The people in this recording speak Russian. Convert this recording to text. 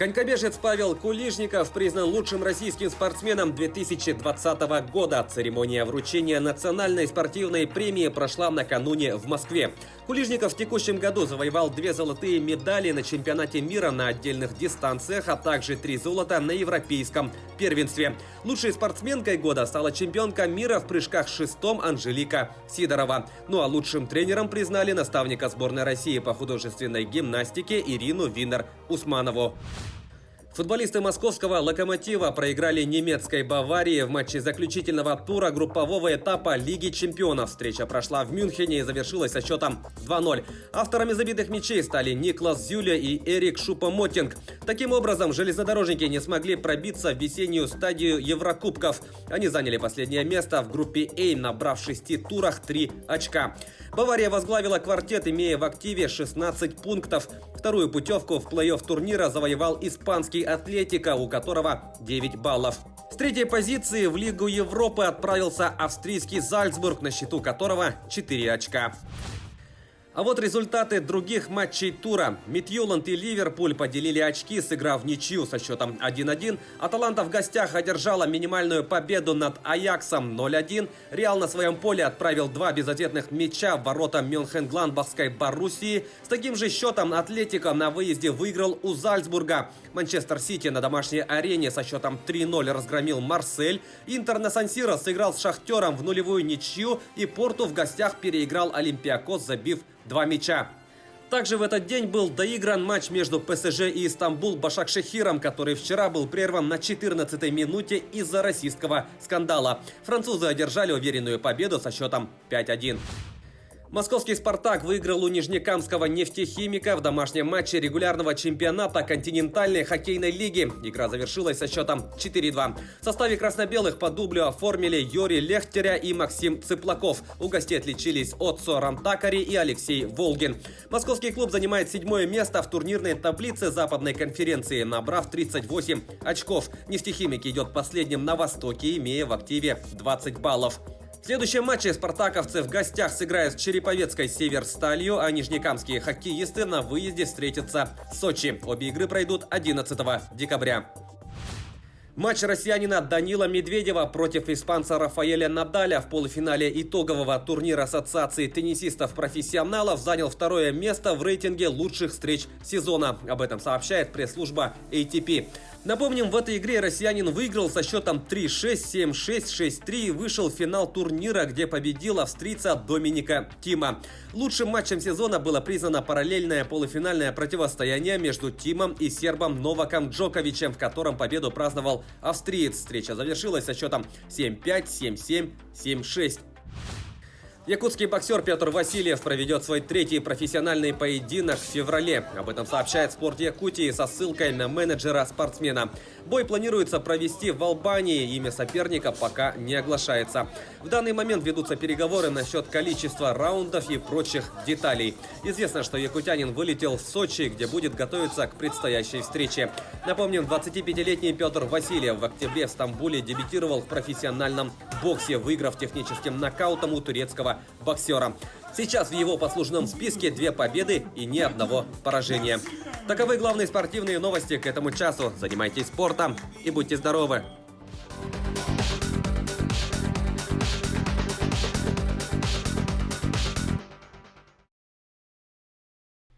Конькобежец Павел Кулижников признан лучшим российским спортсменом 2020 года. Церемония вручения национальной спортивной премии прошла накануне в Москве. Кулижников в текущем году завоевал 2 золотые медали на чемпионате мира на отдельных дистанциях, а также 3 золота на европейском первенстве. Лучшей спортсменкой года стала чемпионка мира в прыжках с шестом Анжелика Сидорова. Ну а лучшим тренером признали наставника сборной России по художественной гимнастике Ирину Винер-Усманову. Футболисты московского «Локомотива» проиграли немецкой «Баварии» в матче заключительного тура группового этапа Лиги чемпионов. Встреча прошла в Мюнхене и завершилась со счетом 2-0. Авторами забитых мячей стали Никлас Зюле и Эрик Шупо-Моттинг. Таким образом, железнодорожники не смогли пробиться в весеннюю стадию Еврокубков. Они заняли последнее место в группе А, набрав в 6 турах 3 очка. «Бавария» возглавила квартет, имея в активе 16 пунктов. Вторую путевку в плей-офф турнира завоевал испанский «Атлетико», у которого 9 баллов. С третьей позиции в Лигу Европы отправился австрийский «Зальцбург», на счету которого 4 очка. А вот результаты других матчей тура. Мидтьюланд и Ливерпуль поделили очки, сыграв в ничью со счетом 1-1. Аталанта в гостях одержала минимальную победу над Аяксом 0-1. Реал на своем поле отправил 2 безответных мяча в ворота Мюнхен-Гладбахской Боруссии. С таким же счетом Атлетико на выезде выиграл у Зальцбурга. Манчестер Сити на домашней арене со счетом 3-0 разгромил Марсель. Интер на Сан-Сиро сыграл с Шахтером в нулевую ничью. И Порту в гостях переиграл Олимпиакос, забив 2 мяча. Также в этот день был доигран матч между ПСЖ и Истанбул-Башакшехиром, который вчера был прерван на 14-й минуте из-за расистского скандала. Французы одержали уверенную победу со счетом 5-1. Московский «Спартак» выиграл у нижнекамского «Нефтехимика» в домашнем матче регулярного чемпионата континентальной хоккейной лиги. Игра завершилась со счетом 4-2. В составе красно-белых по дублю оформили Юрий Лехтеря и Максим Цыплаков. У гостей отличились Отцо Рантакари и Алексей Волгин. Московский клуб занимает 7-е место в турнирной таблице Западной конференции, набрав 38 очков. «Нефтехимик» идет последним на Востоке, имея в активе 20 баллов. В следующем матче спартаковцы в гостях сыграют с Череповецкой «Северсталью», а нижнекамские хоккеисты на выезде встретятся в Сочи. Обе игры пройдут 11 декабря. Матч россиянина Данила Медведева против испанца Рафаэля Надаля в полуфинале итогового турнира Ассоциации теннисистов-профессионалов занял 2-е место в рейтинге лучших встреч сезона. Об этом сообщает пресс-служба ATP. Напомним, в этой игре россиянин выиграл со счетом 3-6, 7-6, 6-3 и вышел в финал турнира, где победил австрийца Доминика Тима. Лучшим матчем сезона было признано параллельное полуфинальное противостояние между Тимом и сербом Новаком Джоковичем, в котором победу праздновал австриец. Встреча завершилась со счетом 7-5, 7-7, 7-6. Якутский боксер Петр Васильев проведет свой 3-й профессиональный поединок в феврале. Об этом сообщает «Спорт Якутии» со ссылкой на менеджера спортсмена. Бой планируется провести в Албании. Имя соперника пока не оглашается. В данный момент ведутся переговоры насчет количества раундов и прочих деталей. Известно, что якутянин вылетел в Сочи, где будет готовиться к предстоящей встрече. Напомним, 25-летний Петр Васильев в октябре в Стамбуле дебютировал в профессиональном боксе, выиграв техническим нокаутом у турецкого боксера. Сейчас в его послужном списке 2 победы и ни одного поражения. Таковы главные спортивные новости к этому часу. Занимайтесь спортом и будьте здоровы!